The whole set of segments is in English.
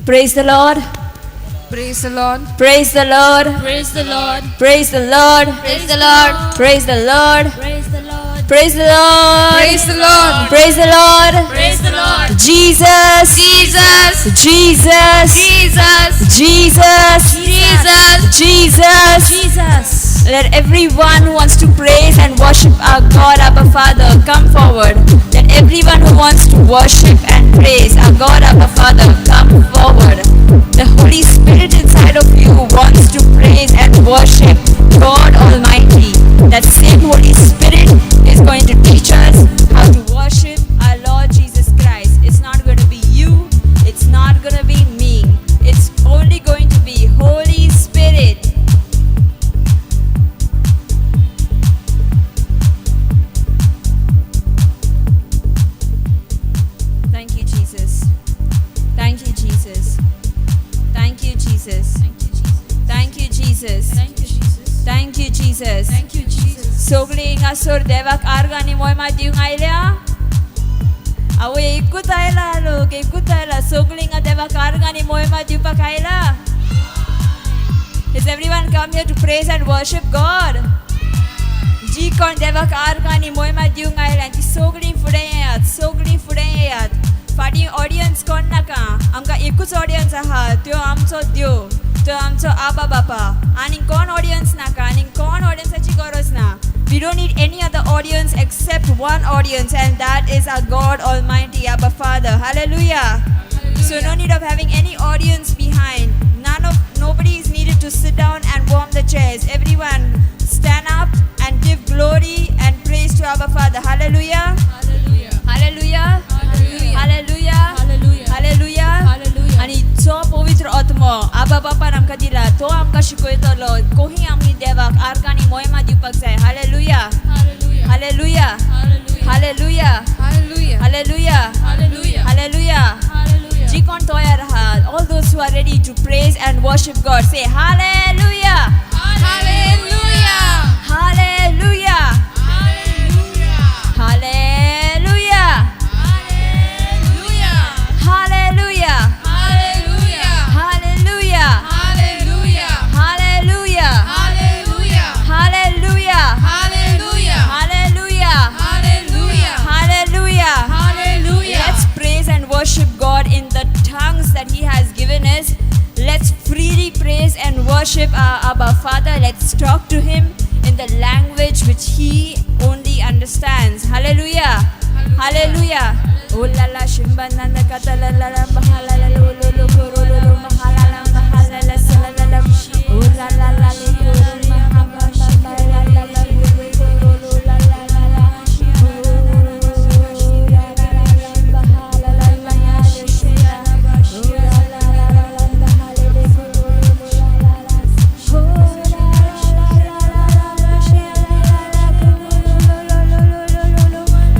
Praise the Lord. Praise the Lord. Praise the Lord. Praise the Lord. Praise the Lord. Praise the Lord. Praise the Lord. Praise the Lord. Praise the Lord. Praise the Lord. Praise the Lord. Praise the Lord. Jesus. Jesus. Jesus. Jesus. Jesus. Jesus. Jesus. Jesus. Let everyone who wants to praise and worship our God, Abba Father, come forward. Let everyone who wants to worship and praise our God, Abba Father, come forward. The Holy Spirit inside of you wants to praise and worship God Almighty. That same Holy Spirit is going to teach us how to worship our Lord Jesus Christ. It's not going to be you. It's not going to be me. It's only going to be Holy Spirit. Thank you, Jesus. Thank you, Jesus. Thank you, Jesus. Thank you, Jesus. Thank you, Jesus. Thank you, Jesus. Thank you, Jesus. Sogli ngasur devak arga ni moy ma diung ailya. Awe ikut aila lo, ke ikut aila. Sogli nga devak arga ni moy ma diung pakaila. Has everyone come here to praise and worship God? Ji kon devak arga ni moy ma diung aila. Ti sogli fudayat, sogli fudayat. Fadi audience kon naka. Amka ikut audience aha. Tyo amso dyo. Tyo amso aba bapa. Aning kon audience naka. Aning kon audience achi goros na. We don't need any other audience except one audience, and that is our God Almighty, Abba Father. Hallelujah. So no need of having any audience behind. Nobody is needed to sit down and warm the chairs. Everyone stand up and give glory and praise to Abba Father. Hallelujah. Hallelujah. Hallelujah. Hallelujah. Hallelujah. Hallelujah. Hallelujah. Hallelujah. आणि तो पवित्र आत्मा आबा बापान आमकां दिला तो आमकां शिकयतलो कोही आमनी देवाक आर्गांनी मोहिमा दिवपाक जाय. Hallelujah. Hallelujah. Hallelujah. Hallelujah. Hallelujah. Hallelujah. Hallelujah. Hallelujah. Hallelujah. Hallelujah. जी कोण तयार आहात? All those who are ready to praise and worship God, say hallelujah. Hallelujah. Hallelujah. Hallelujah. Hallelujah. Hallelujah. Hallelujah. Hallelujah. Hallelujah. Hallelujah. Hallelujah. Hallelujah. Hallelujah. Hallelujah. Hallelujah. Hallelujah. Hallelujah. Hallelujah. Let's praise and worship God in the tongues that He has given us. Let's freely praise and worship our Abba Father. Let's talk to Him in the language which He only understands. Hallelujah. Hallelujah. Oh la la shimbananda katalala mahalala lulu kurulu mahalala mahalala salala. Oh la la la lulu mahalala mahalala lulu kurulu la la la la. Oh la la la mahalala mahalala shila. Oh la la la mahalala kurulu la la la. Oh la la la shila.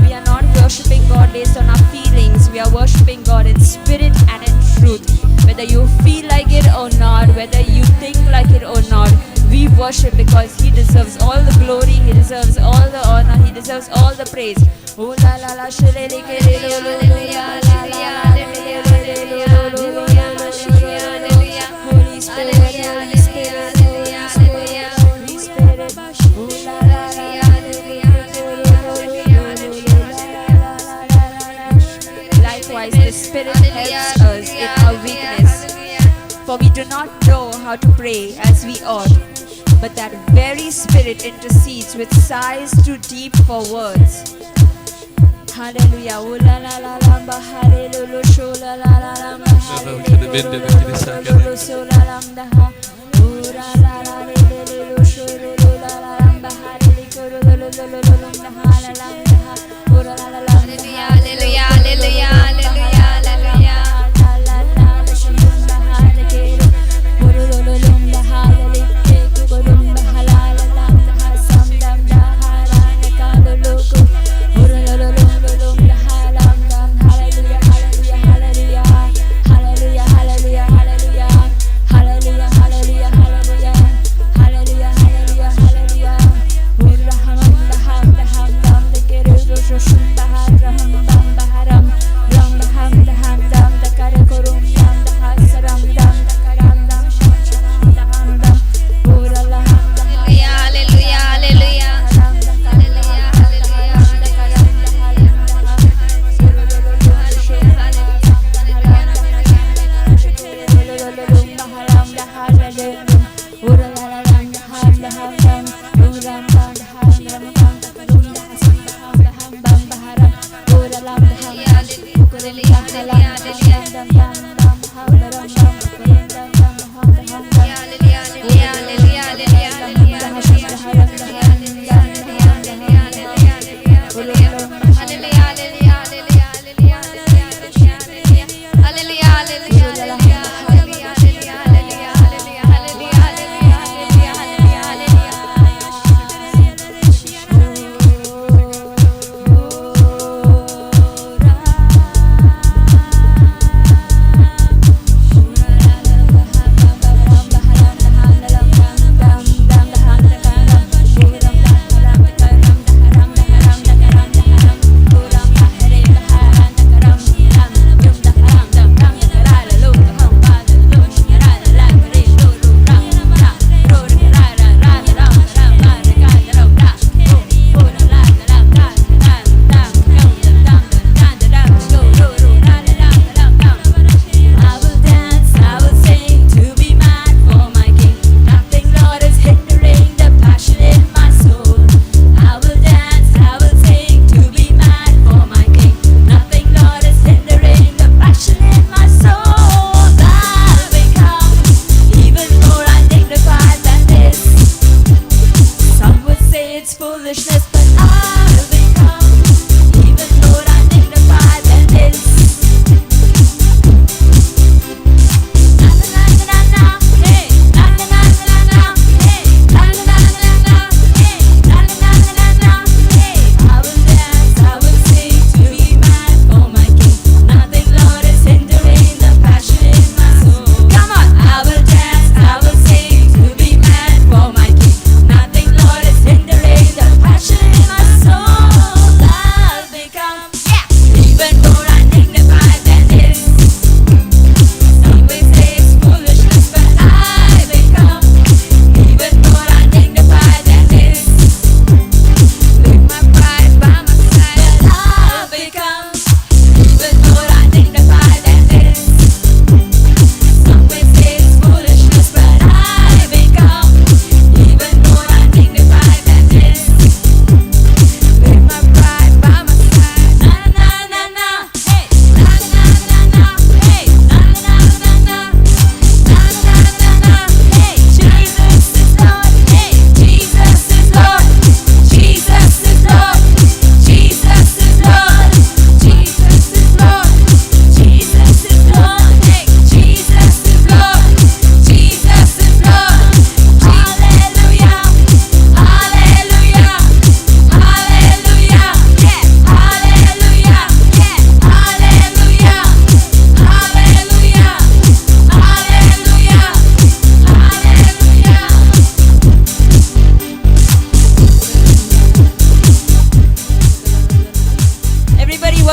We are not worshipping God based on our feelings. We are worshipping God in spirit and in truth. Whether you feel like it or not, whether you think like it or not, we worship because He deserves all the glory, He deserves all the honor, He deserves all the praise. Oh la la la shilele kere lo lo lo ya la la la le le le lo lo lo lo ya la shia. Holy Spirit, Holy Spirit, Holy Spirit, Holy Spirit. Oh la la la la. Likewise, the Spirit helps us in our weakness. For we do not know how to pray as we ought, but that very Spirit intercedes with sighs too deep for words. Hallelujah. Oh la la la la ba hallelujah. Sho la la la la ba hallelujah. So la la la ha. Oh la la la le sho la la la ba hallelujah. La la la ha. Oh la la la. Hallelujah. Hallelujah. Hallelujah.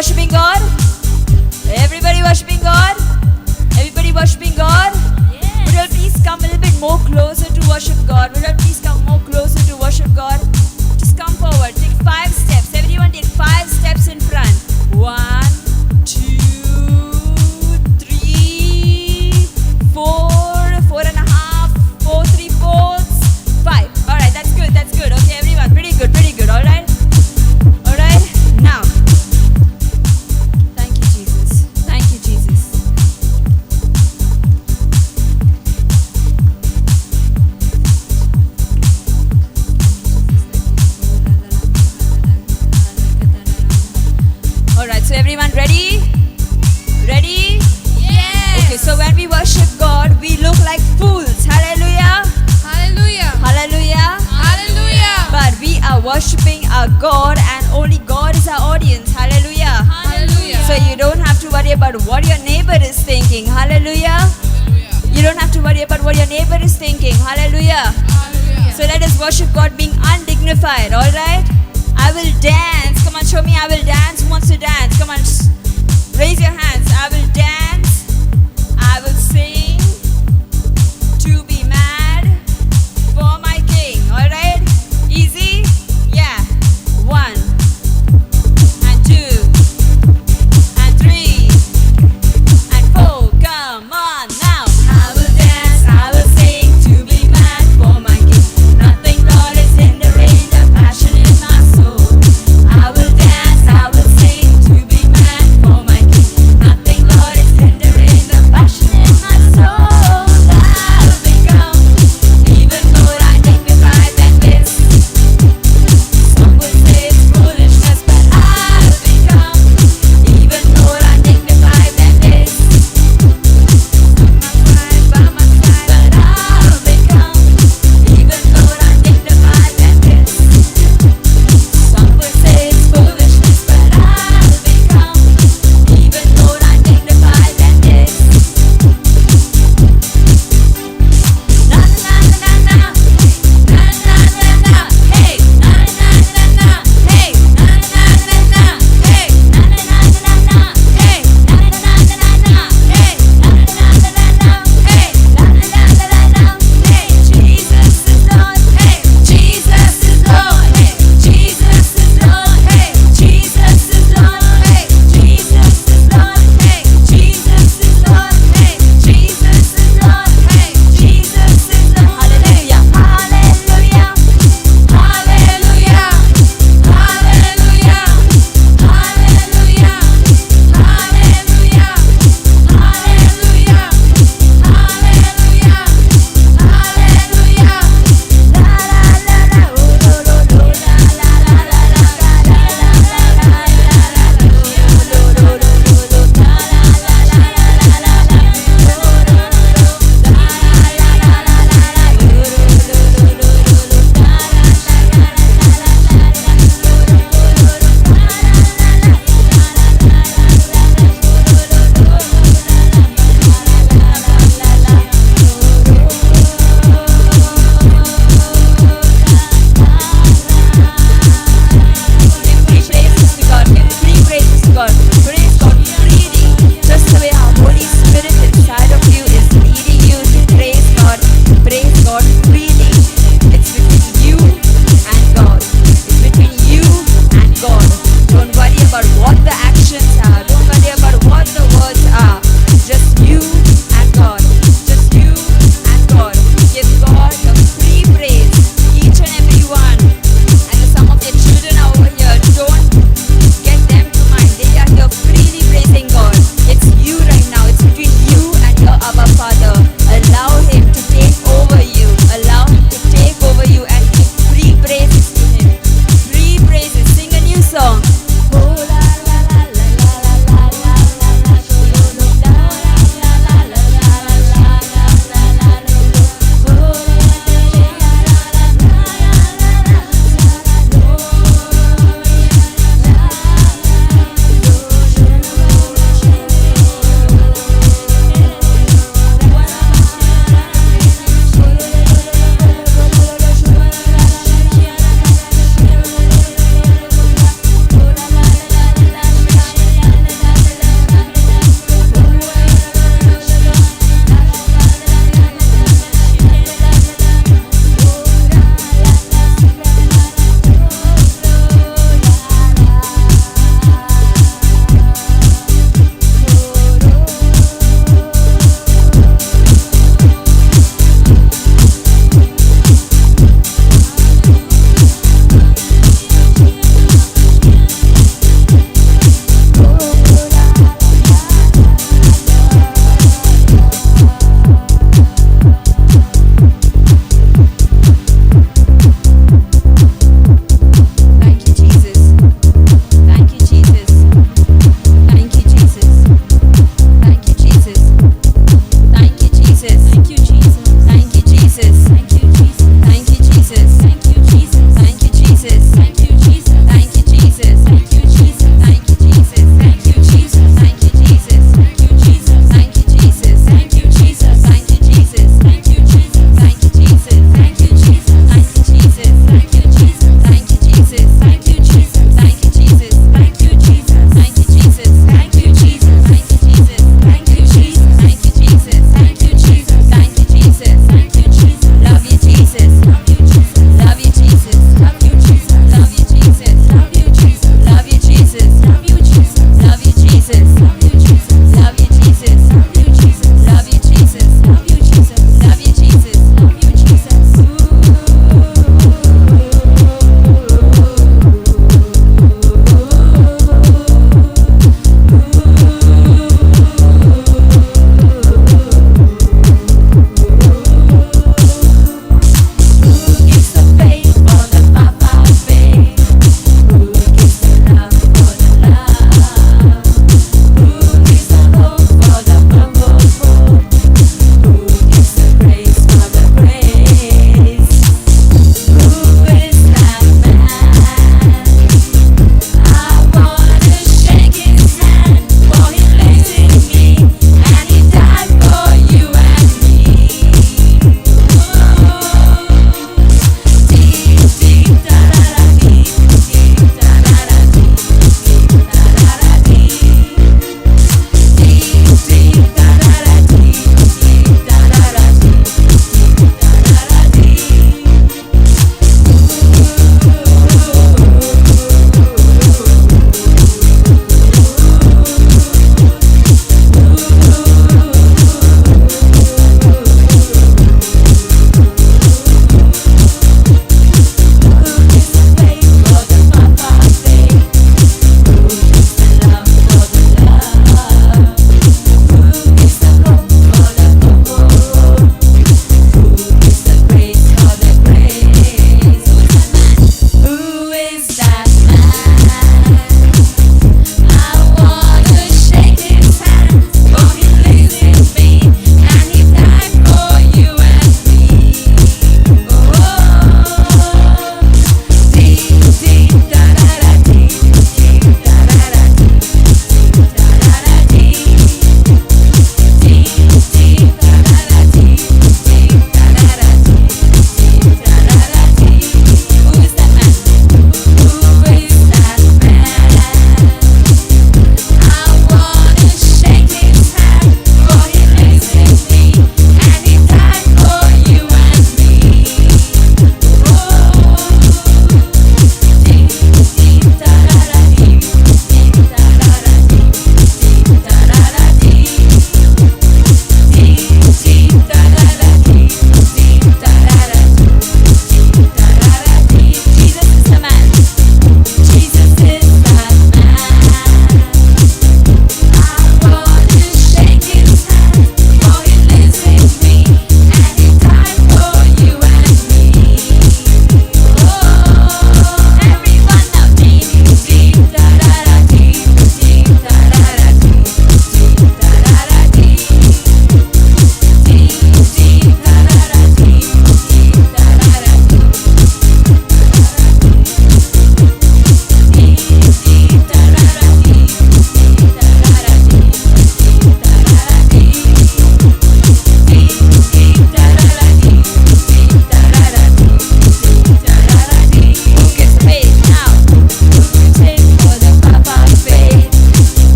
worshiping God? Everybody worshiping God? Everybody worshiping God? Would you all please come a little bit more closer to worship God? Would you all please come more closer to worship God? Just come forward. Take 5 steps. Everyone take 5 steps in front. 1, 2, 3, 4, 4 and a half, 4, 3/4, 5. Alright, that's good, that's good. Okay, everyone, pretty good, alright? Alright, now. Thank you, Jesus. Thank you, Jesus. Alright, so everyone ready? Ready? Yes. Okay, so when we worship God, we look like fools. Hallelujah. Hallelujah. Hallelujah. Hallelujah. But we are worshiping our God and only God is our audience. Hallelujah. Hallelujah. So you don't have to worry about what your neighbor is thinking. Hallelujah. You don't have to worry about what your neighbor is thinking. Hallelujah. Hallelujah. So let us worship God being undignified. Alright? I will dance. Come on, show me I will dance. Who wants to dance? Come on, raise your hands. I will